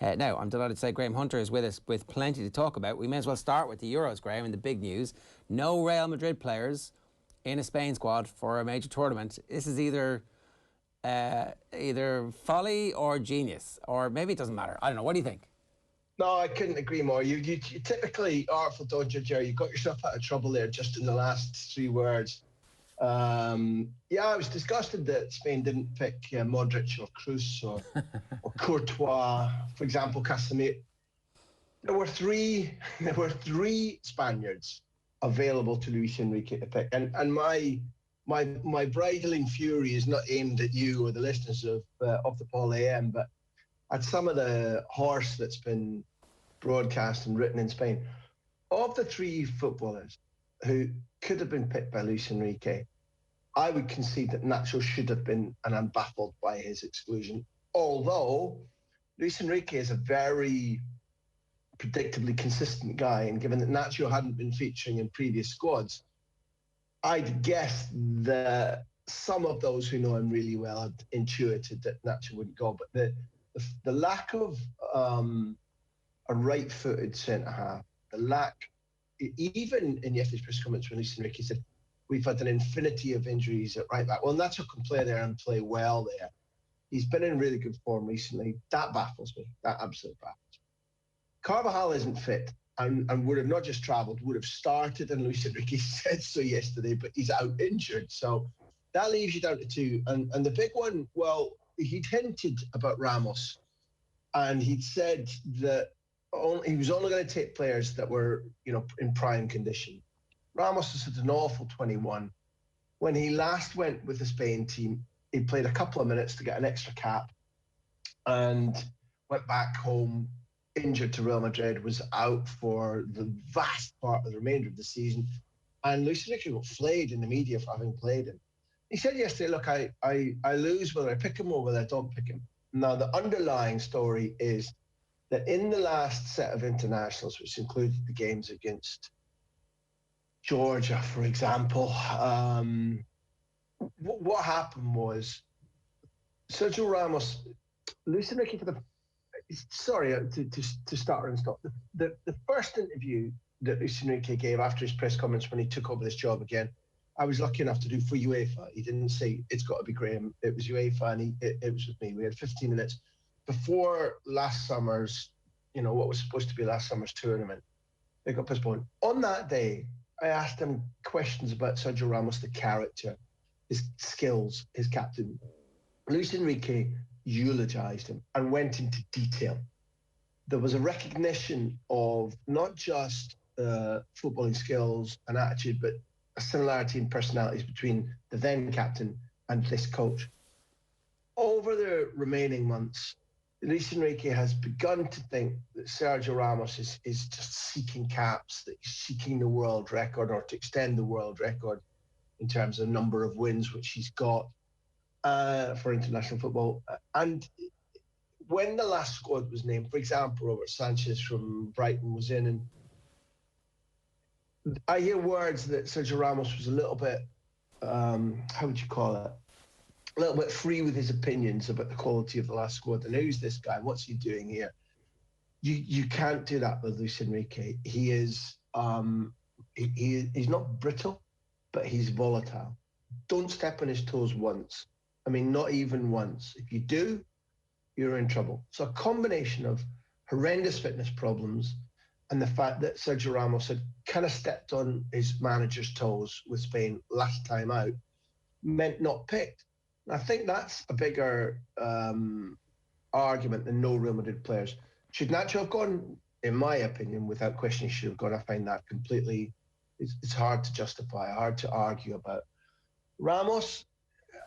Now, I'm delighted to say Graham Hunter is with us with plenty to talk about. We may as well start with the Euros, Graham, and the big news. No Real Madrid players in a Spain squad for a major tournament. This is either folly or genius, or maybe it doesn't matter. I don't know. What do you think? No, I couldn't agree more. You typically artful, don't you, Jerry? You got yourself out of trouble there just in the last 3 words. Yeah, I was disgusted that Spain didn't pick Modric or Kroos or Courtois, for example, Casemiro. There were three Spaniards available to Luis Enrique to pick, and my bridling fury is not aimed at you or the listeners of the Paul AM, but at some of the horse that's been broadcast and written in Spain. Of the 3 footballers who could have been picked by Luis Enrique, I would concede that Nacho should have been, and I'm baffled by his exclusion. Although Luis Enrique is a very predictably consistent guy, and given that Nacho hadn't been featuring in previous squads, I'd guess that some of those who know him really well had intuited that Nacho wouldn't go. But the lack of a right-footed centre-half, the lack, even in yesterday's press comments when Luis Enrique said, we've had an infinity of injuries at right back. Well, Nacho can play there and play well there. He's been in really good form recently. That baffles me. That absolutely baffles me. Carvajal isn't fit and would have not just travelled, would have started, and Luis Enrique said so yesterday, but he's out injured. So that leaves you down to 2. And the big one, well, he'd hinted about Ramos, and he'd said that he was only going to take players that were, in prime condition. Ramos has had an awful 21. When he last went with the Spain team, he played a couple of minutes to get an extra cap and went back home injured to Real Madrid, was out for the vast part of the remainder of the season. And Luis Enrique got flayed in the media for having played him. He said yesterday, look, I lose whether I pick him or whether I don't pick him. Now, the underlying story is that in the last set of internationals, which included the games against Georgia, for example, what happened was Sergio Ramos, Luis Enrique sorry to start and stop. The first interview that Luis Enrique gave after his press conference when he took over this job again, I was lucky enough to do for UEFA. He didn't say it's got to be Graham. It was UEFA, and it was with me. We had 15 minutes before last summer's, what was supposed to be last summer's tournament. It got postponed. On that day, I asked him questions about Sergio Ramos, the character, his skills, his captain. Luis Enrique eulogized him and went into detail. There was a recognition of not just footballing skills and attitude, but a similarity in personalities between the then captain and this coach. Over the remaining months, Luis Enrique has begun to think that Sergio Ramos is just seeking caps, that he's seeking the world record or to extend the world record in terms of number of wins which he's got for international football. And when the last squad was named, for example, Robert Sanchez from Brighton was in, and I hear words that Sergio Ramos was a little bit, how would you call it? A little bit free with his opinions about the quality of the last squad. And who's this guy? What's he doing here? You can't do that with Luis Enrique. He is he's not brittle, but he's volatile. Don't step on his toes once. I mean, not even once. If you do, you're in trouble. So a combination of horrendous fitness problems and the fact that Sergio Ramos had kind of stepped on his manager's toes with Spain last time out meant not picked. And I think that's a bigger argument than no Real Madrid players. Should Nacho have gone? In my opinion, without question, he should have gone. I find that completely, it's hard to justify, hard to argue about. Ramos,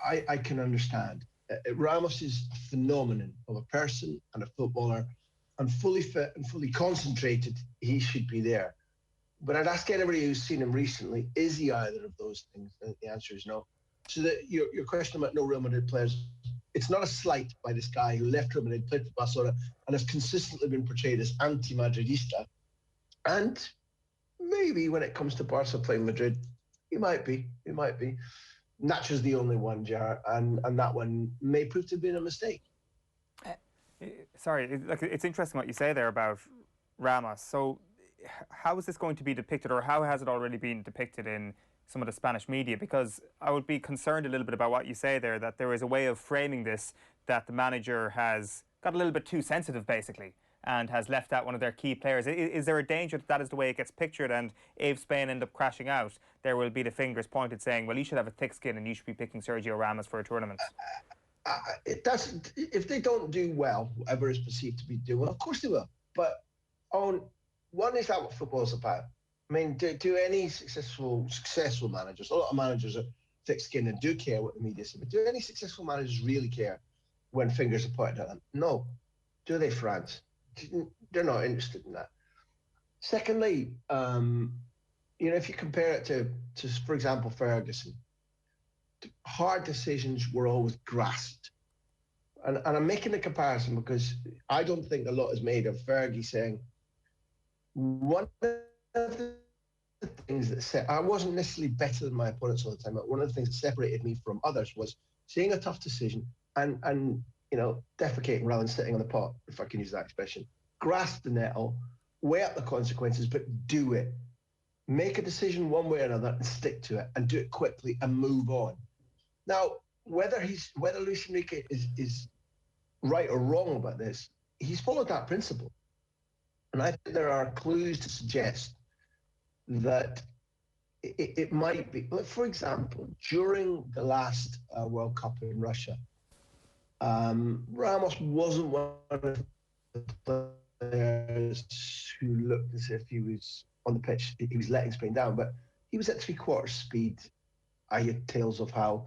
I can understand. Ramos is a phenomenon of a person and a footballer, and fully fit and fully concentrated, he should be there. But I'd ask anybody who's seen him recently, is he either of those things? And the answer is no. So that your question about no Real Madrid players, it's not a slight by this guy who left Real Madrid, played for Barcelona, and has consistently been portrayed as anti-Madridista. And maybe when it comes to Barca playing Madrid, he might be. Nacho's the only one, Jar, and that one may prove to have been a mistake. Sorry, it's interesting what you say there about Ramos. So, how is this going to be depicted, or how has it already been depicted in some of the Spanish media? Because I would be concerned a little bit about what you say there, that there is a way of framing this that the manager has got a little bit too sensitive, basically, and has left out one of their key players. Is there a danger that that is the way it gets pictured, and if Spain end up crashing out, there will be the fingers pointed saying, well, you should have a thick skin and you should be picking Sergio Ramos for a tournament? It doesn't. If they don't do well, whatever is perceived to be doing well, of course they will. But on one, is that what football's about? I mean, do any successful managers? A lot of managers are thick-skinned and do care what the media say, but do any successful managers really care when fingers are pointed at them? No. Do they, France? They're not interested in that. Secondly, if you compare it to, for example, Ferguson, hard decisions were always grasped. And I'm making the comparison because I don't think a lot is made of Fergie saying, one of the things that I wasn't necessarily better than my opponents all the time, but one of the things that separated me from others was seeing a tough decision and defecating rather than sitting on the pot, if I can use that expression. Grasp the nettle, weigh up the consequences, but do it. Make a decision one way or another and stick to it and do it quickly and move on. Now, whether Luis Enrique is right or wrong about this, he's followed that principle. And I think there are clues to suggest that it might be. For example, during the last World Cup in Russia, Ramos wasn't one of the players who looked as if he was on the pitch. He was letting Spain down, but he was at 3/4 speed. I hear tales of how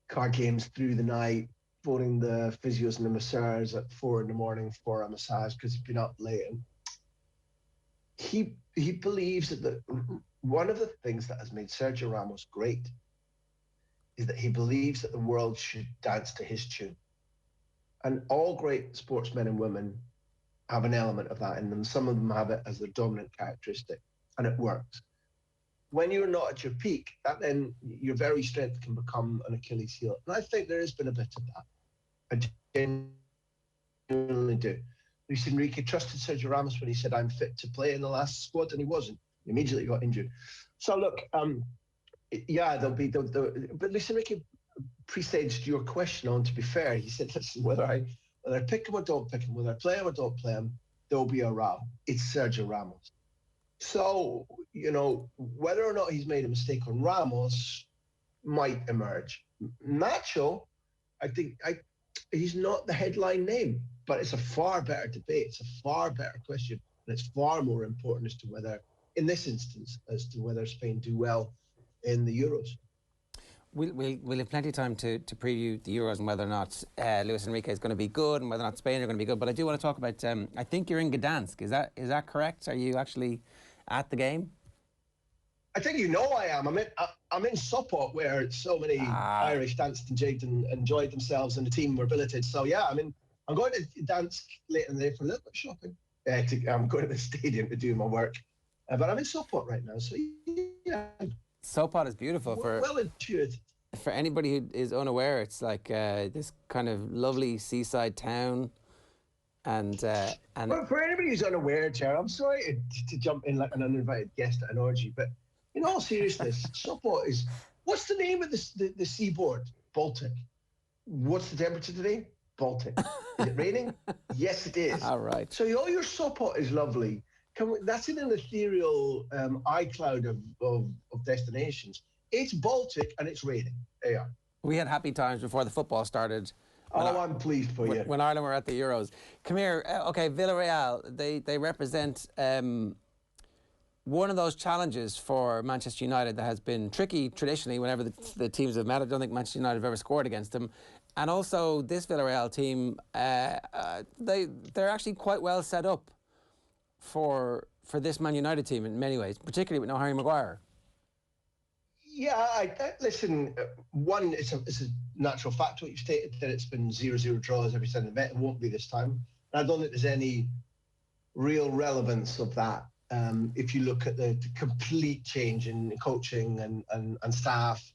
card games through the night, phoning the physios and the masseurs at 4 a.m. for a massage because he's been up late. And he believes that one of the things that has made Sergio Ramos great is that he believes that the world should dance to his tune. And all great sportsmen and women have an element of that in them. Some of them have it as their dominant characteristic, and it works. When you're not at your peak, that then your very strength can become an Achilles heel. And I think there has been a bit of that. I genuinely do. Luis Enrique trusted Sergio Ramos when he said, I'm fit to play in the last squad, and he wasn't. He immediately got injured. So look, there'll be, but Luis Enrique presaged your question on, to be fair. He said, listen, whether I pick him or don't pick him, whether I play him or don't play him, there'll be a row. It's Sergio Ramos. So, whether or not he's made a mistake on Ramos might emerge. Nacho, I think he's not the headline name, but it's a far better debate. It's a far better question. And it's far more important as to whether, in this instance, as to whether Spain do well in the Euros. We'll have plenty of time to preview the Euros and whether or not Luis Enrique is going to be good and whether or not Spain are going to be good. But I do want to talk about, I think you're in Gdansk. Is that correct? Are you actually at the game? I think I am. I'm in Sopot, where so many Irish danced and jigged and enjoyed themselves, and the team were billeted. So yeah, I'm going to Gdansk later in the day for a little bit of shopping. I'm going to the stadium to do my work, but I'm in Sopot right now. So yeah, Sopot is beautiful. Well intuited. For anybody who is unaware, it's like this kind of lovely seaside town. And for anybody who's unaware, Chair, I'm sorry to jump in like an uninvited guest at an orgy, but in all seriousness, Sopot is, what's the name of the seaboard? Baltic. What's the temperature today? Baltic. Is it raining? Yes, it is. All right. So all your Sopot is lovely. That's in an ethereal iCloud of destinations. It's Baltic and it's raining. There you are. We had happy times before the football started. I'm pleased for you. When Ireland were at the Euros. Come here. Okay, Villarreal, they represent one of those challenges for Manchester United that has been tricky traditionally whenever the teams have met. I don't think Manchester United have ever scored against them. And also this Villarreal team, they're actually quite well set up for this Man United team in many ways, particularly with no Harry Maguire. Yeah, listen, one, it's a natural fact what you've stated, that it's been 0-0 draws every time they met. It won't be this time. And I don't think there's any real relevance of that. If you look at the complete change in coaching and staff,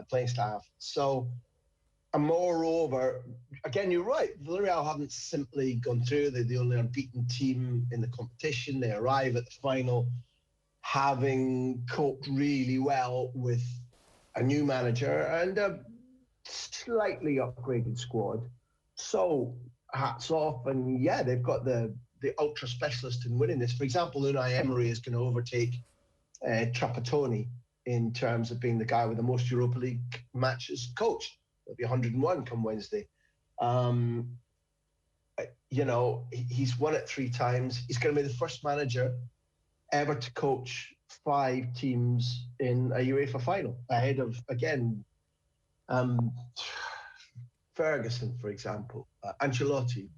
playing staff. So And moreover, again, you're right, Villarreal haven't simply gone through. They're the only unbeaten team in the competition. They arrive at the final having coped really well with a new manager and a slightly upgraded squad. So hats off. And yeah, they've got the ultra specialist in winning this. For example, Unai Emery is going to overtake Trapattoni in terms of being the guy with the most Europa League matches coached. It'll be 101 come Wednesday. You know, he's won it 3 times. He's going to be the first manager ever to coach 5 teams in a UEFA final, ahead of, again, Ferguson, for example, Ancelotti.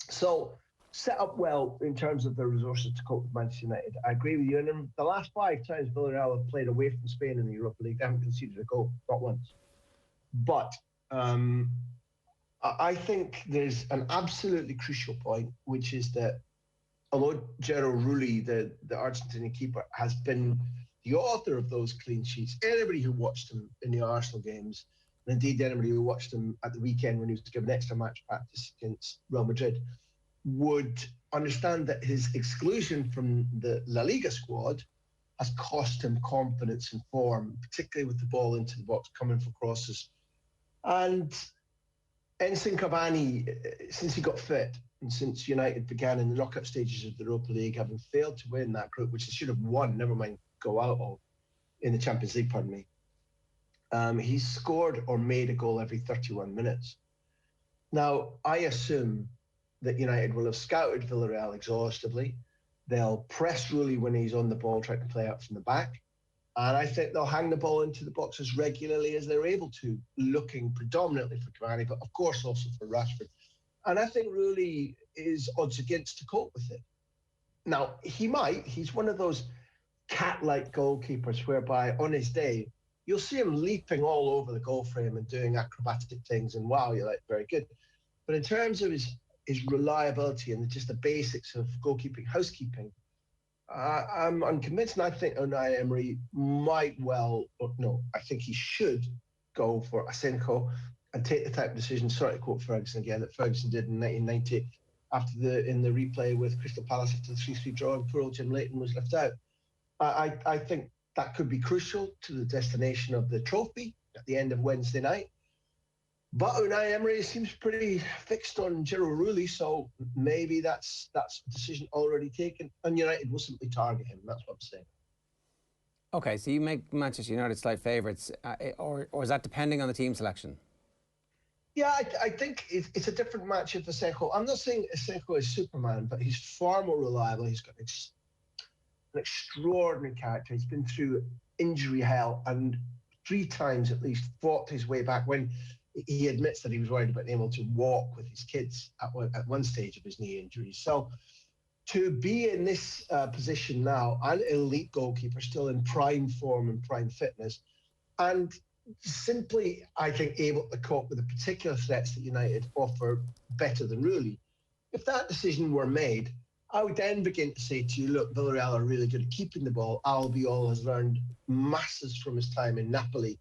So set up well in terms of the resources to cope with Manchester United. I agree with you. And in the last 5 times Villarreal have played away from Spain in the Europa League, they haven't conceded a goal, not once. But I think there's an absolutely crucial point, which is that although Gero Rulli, the Argentinian keeper, has been the author of those clean sheets, anybody who watched him in the Arsenal games, and indeed anybody who watched him at the weekend when he was given extra match practice against Real Madrid, would understand that his exclusion from the La Liga squad has cost him confidence and form, particularly with the ball into the box coming for crosses. And Edinson Cavani, since he got fit and since United began in the knockout stages of the Europa League, having failed to win that group, which they should have won, never mind go out of, in the Champions League, pardon me, he's scored or made a goal every 31 minutes. Now, I assume that United will have scouted Villarreal exhaustively. They'll press Rulli when he's on the ball, trying to play out from the back. And I think they'll hang the ball into the box as regularly as they're able to, looking predominantly for Cavani, but of course also for Rashford. And I think Rulli is odds against to cope with it. Now, he's one of those cat-like goalkeepers whereby on his day, you'll see him leaping all over the goal frame and doing acrobatic things, and wow, you're like, very good. But in terms of his reliability and just the basics of goalkeeping, housekeeping, I'm unconvinced, and I think Unai Emery might well, or no, I think he should go for Asenjo and take the type of decision, sorry to quote Ferguson again, that Ferguson did in 1990 in the replay with Crystal Palace after the 3-3 draw, and poor old Jim Leighton was left out. I think that could be crucial to the destination of the trophy at the end of Wednesday night. But Unai Emery seems pretty fixed on Giro Rulli, so maybe that's a decision already taken, and United will simply target him. That's what I'm saying. Okay, so you make Manchester United slight favourites, or is that depending on the team selection? Yeah, I think it's a different match if Asenjo. I'm not saying Asenjo is Superman, but he's far more reliable. He's got an extraordinary character. He's been through injury hell and 3 times at least fought his way back when he admits that he was worried about being able to walk with his kids at one stage of his knee injury. So to be in this position now, an elite goalkeeper, still in prime form and prime fitness, and simply, I think, able to cope with the particular threats that United offer better than Rulli. If that decision were made, I would then begin to say to you, look, Villarreal are really good at keeping the ball. Albiol has learned masses from his time in Napoli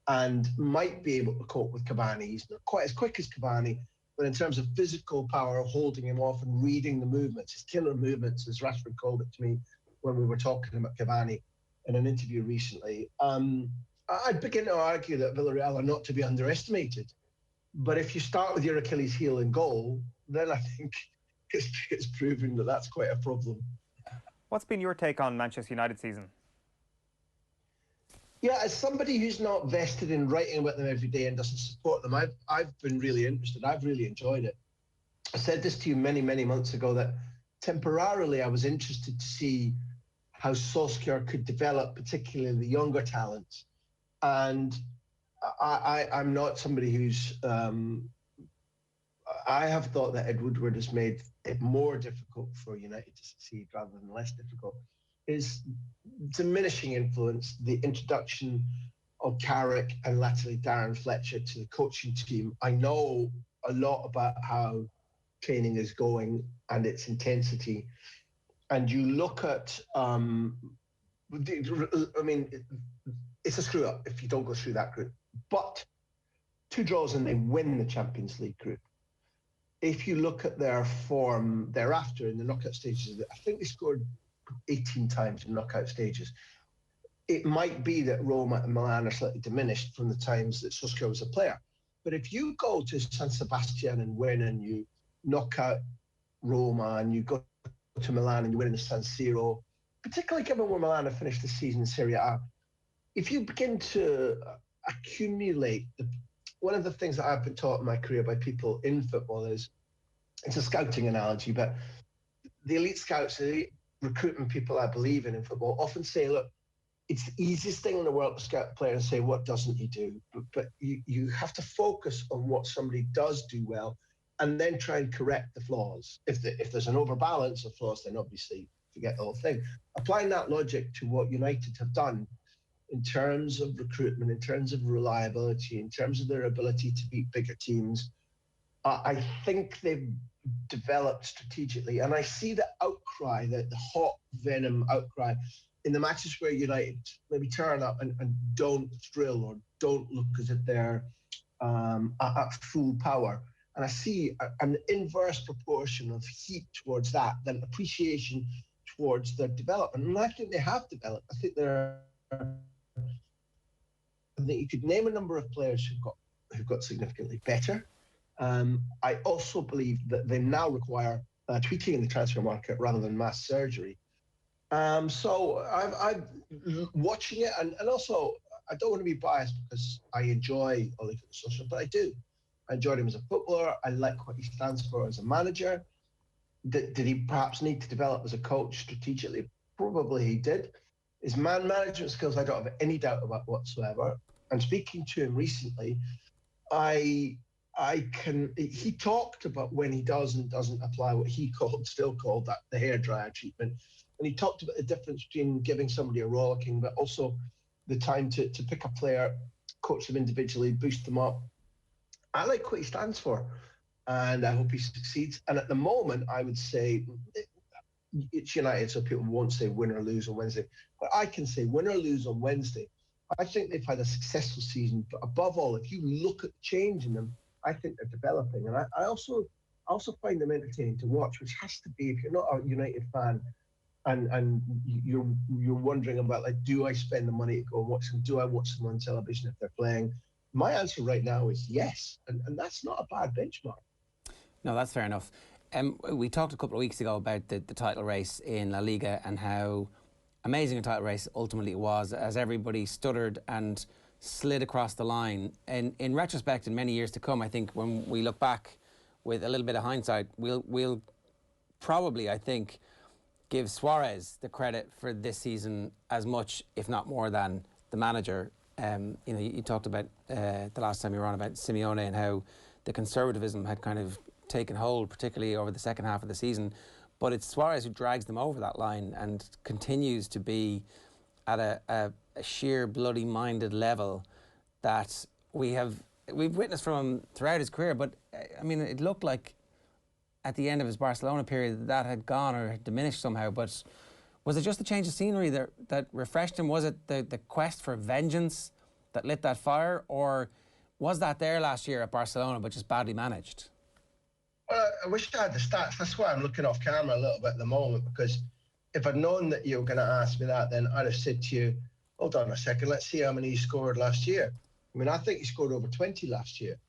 and might be able to cope with Cavani. He's not quite as quick as Cavani, but in terms of physical power, holding him off and reading the movements, his killer movements, as Rashford called it to me when we were talking about Cavani in an interview recently, I'd begin to argue that Villarreal are not to be underestimated. But if you start with your Achilles heel in goal, then I think it's proven that that's quite a problem. What's been your take on Manchester United season? Yeah, as somebody who's not vested in writing about them every day and doesn't support them, I've been really interested. I've really enjoyed it. I said this to you many, many months ago that temporarily I was interested to see how Solskjaer could develop, particularly the younger talents. And I'm not somebody who's... I have thought that Ed Woodward has made it more difficult for United to succeed rather than less difficult. His diminishing influence, the introduction of Carrick and latterly Darren Fletcher to the coaching team. I know a lot about how training is going and its intensity. And you look at, I mean, it's a screw up if you don't go through that group. But 2 draws and they win the Champions League group. If you look at their form thereafter in the knockout stages, I think they scored 18 times in knockout stages. It might be that Roma and Milan are slightly diminished from the times that Solskjaer was a player. But if you go to San Sebastian and win, and you knock out Roma, and you go to Milan and you win in the San Siro, particularly given where Milan have finished the season in Serie A, if you begin to accumulate, one of the things that I've been taught in my career by people in football is, it's a scouting analogy, but the elite scouts, the recruitment people I believe in football, often say, look, it's the easiest thing in the world to scout a player and say, what doesn't he do? But you have to focus on what somebody does do well, and then try and correct the flaws. If there's an overbalance of flaws, then obviously forget the whole thing. Applying that logic to what United have done in terms of recruitment, in terms of reliability, in terms of their ability to beat bigger teams, I think they've developed strategically. And I see the outcry, the hot venom outcry, in the matches where United maybe turn up and don't thrill or don't look as if they're at full power. And I see an inverse proportion of heat towards that than appreciation towards their development. And I think they have developed. I think you could name a number of players who've got significantly better. I also believe that they now require tweaking in the transfer market rather than mass surgery. So I'm watching it, and also I don't want to be biased because I enjoy Ole Gunnar Solskjaer, but I do. I enjoyed him as a footballer. I like what he stands for as a manager. Did he perhaps need to develop as a coach strategically? Probably he did. His man management skills, I don't have any doubt about whatsoever. And speaking to him recently, he talked about when he does and doesn't apply what he still called that the hairdryer treatment. And he talked about the difference between giving somebody a rollicking, but also the time to pick a player, coach them individually, boost them up. I like what he stands for, and I hope he succeeds. And at the moment, I would say it's United, so people won't say win or lose on Wednesday. But I can say win or lose on Wednesday. I think they've had a successful season. But above all, if you look at the change in them, I think they're developing. And I also find them entertaining to watch, which has to be, if you're not a United fan, and you're wondering about, like, do I spend the money to go and watch them? Do I watch them on television if they're playing? My answer right now is yes, and that's not a bad benchmark. No, that's fair enough. We talked a couple of weeks ago about the title race in La Liga and how amazing a title race ultimately it was, as everybody stuttered and slid across the line. And in retrospect, in many years to come, I think when we look back with a little bit of hindsight, we'll probably, I think, give Suarez the credit for this season as much, if not more, than the manager. You talked about the last time you were on about Simeone and how the conservatism had kind of taken hold, particularly over the second half of the season. But it's Suarez who drags them over that line and continues to be at a sheer bloody-minded level that we've witnessed from him throughout his career. But I mean, it looked like at the end of his Barcelona period that had gone or had diminished somehow. But was it just the change of scenery that refreshed him? Was it the quest for vengeance that lit that fire? Or was that there last year at Barcelona but just badly managed? Well, I wish I had the stats. That's why I'm looking off camera a little bit at the moment, because if I'd known that you were going to ask me that, then I'd have said to you, hold on a second, let's see how many he scored last year. I mean, I think he scored over 20 last year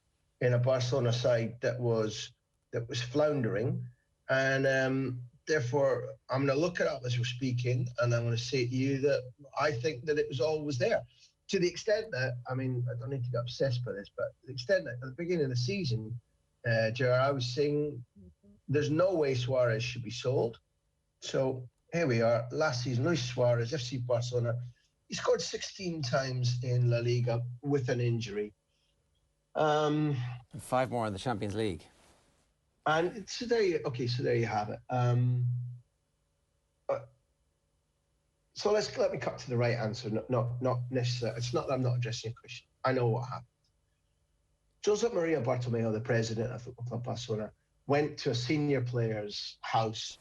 in a Barcelona side that was floundering. And therefore, I'm going to look it up as we're speaking, and I'm going to say to you that I think that it was always there. To the extent that, I mean, I don't need to get obsessed by this, but to the extent that at the beginning of the season, Gerard, I was saying there's no way Suarez should be sold. So here we are, last season, Luis Suarez, FC Barcelona, he scored 16 times in La Liga with an injury. 5 more in the Champions League. And so there you have it. So let me cut to the right answer. Not necessarily. It's not that I'm not addressing your question. I know what happened. Josep Maria Bartomeu, the president of Football Club Barcelona, went to a senior player's house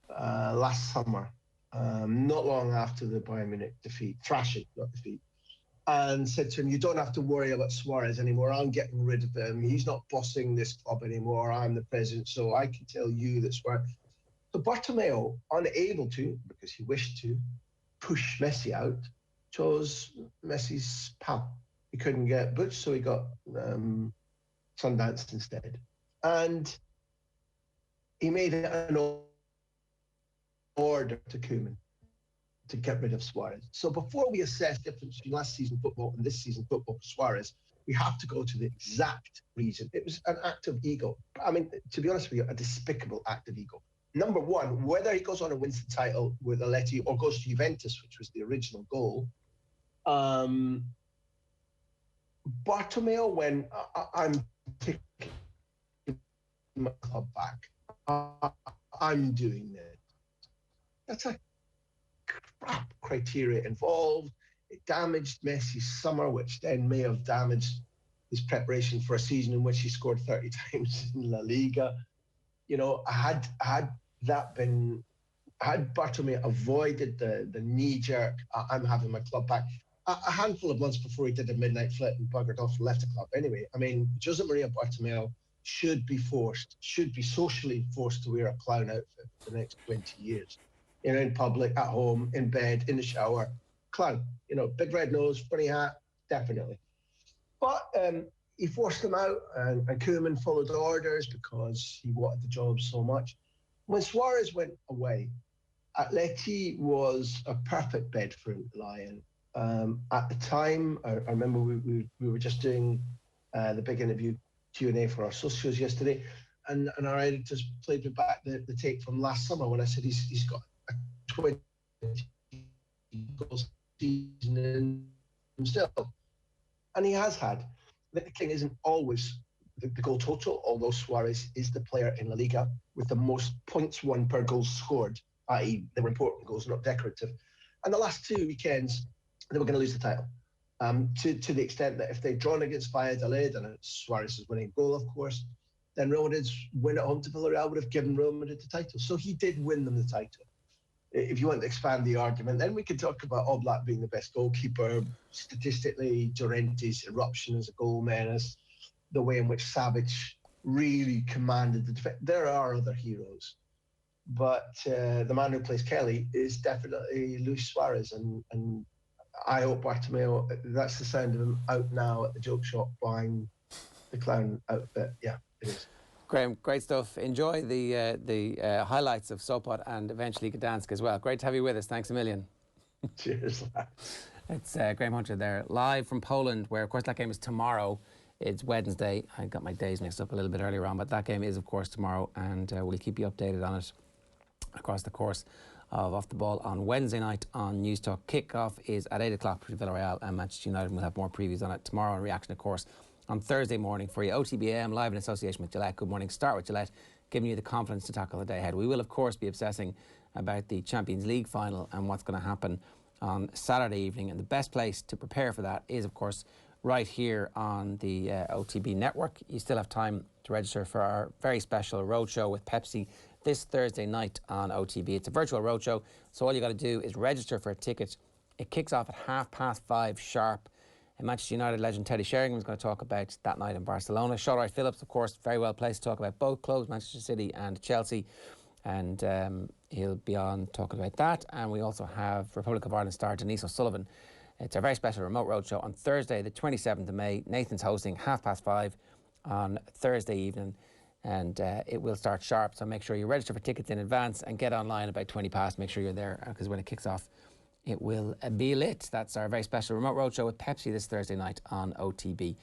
last summer, not long after the Bayern Munich defeat, thrashing, not defeat. and said to him, "You don't have to worry about Suarez anymore. I'm getting rid of him. He's not bossing this club anymore. I'm the president, so I can tell you that Suarez." So Bartomeu, unable to, because he wished to, push Messi out, chose Messi's pal. He couldn't get Butch, so he got Sundance instead. And he made it an order to Koeman to get rid of Suarez. So before we assess the difference between last season football and this season football for Suarez, we have to go to the exact reason. It was an act of ego. I mean, to be honest with you, a despicable act of ego. Number one, whether he goes on and wins the title with Atleti or goes to Juventus, which was the original goal, Bartomeu, when I'm taking my club back, I'm doing this. That's a crap criteria involved. It damaged Messi's summer, which then may have damaged his preparation for a season in which he scored 30 times in La Liga. You know, had Bartomeu avoided the knee-jerk, I'm having my club back, a handful of months before he did a midnight flit and buggered off and left the club anyway. I mean, Jose Maria Bartomeu should be socially forced to wear a clown outfit for the next 20 years. You know, in public, at home, in bed, in the shower, clown. You know, big red nose, funny hat, definitely. But he forced him out, and Koeman followed orders because he wanted the job so much. When Suarez went away, Atleti was a perfect bed for him to lie in. At the time, I remember we were just doing the big interview Q&A for our socials yesterday, and our editors played me back the tape from last summer when I said he's got a 20 goal season in himself, and he has had. The thing isn't always the goal total, although Suarez is the player in La Liga with the most points won per goal scored, i.e. they were important goals, not decorative. And the last 2 weekends, they were going to lose the title. To the extent that if they'd drawn against Valladolid, and it's Suarez's winning goal, of course, then Real Madrid's win at home to Villarreal would have given Real Madrid the title. So he did win them the title. If you want to expand the argument, then we can talk about Oblak being the best goalkeeper, statistically, Llorente's eruption as a goal menace, the way in which Savic really commanded the defense. There are other heroes, but the man who plays Kelly is definitely Luis Suarez, and I hope Bartomeu, that's the sound of him out now at the joke shop buying the clown outfit. Yeah, it is. Graham, great stuff. Enjoy the highlights of Sopot and eventually Gdansk as well. Great to have you with us. Thanks a million. Cheers, lads. It's Graham Hunter there, live from Poland, where, of course, that game is tomorrow. It's Wednesday. I got my days mixed up a little bit earlier on, but that game is, of course, tomorrow, and we'll keep you updated on it across the course of Off the Ball on Wednesday night on News Talk. Kick-off is at 8 o'clock between Villarreal and Manchester United. We'll have more previews on it tomorrow and reaction, of course, on Thursday morning for you. OTB AM live in association with Gillette. Good morning. Start with Gillette, giving you the confidence to tackle the day ahead. We will, of course, be obsessing about the Champions League final and what's going to happen on Saturday evening. And the best place to prepare for that is, of course, right here on the OTB network. You still have time to register for our very special roadshow with Pepsi this Thursday night on OTB. It's a virtual roadshow, so all you got to do is register for a ticket. It kicks off at 5:30 sharp. And Manchester United legend Teddy Sheringham is going to talk about that night in Barcelona. Shadrach Phillips, of course, very well placed to talk about both clubs, Manchester City and Chelsea. And he'll be on talking about that. And we also have Republic of Ireland star Denise O'Sullivan. It's a very special remote roadshow on Thursday, the 27th of May. Nathan's hosting 5:30 on Thursday evening. And it will start sharp, so make sure you register for tickets in advance and get online about 20 past. Make sure you're there, because when it kicks off, it will be lit. That's our very special remote roadshow with Pepsi this Thursday night on OTB.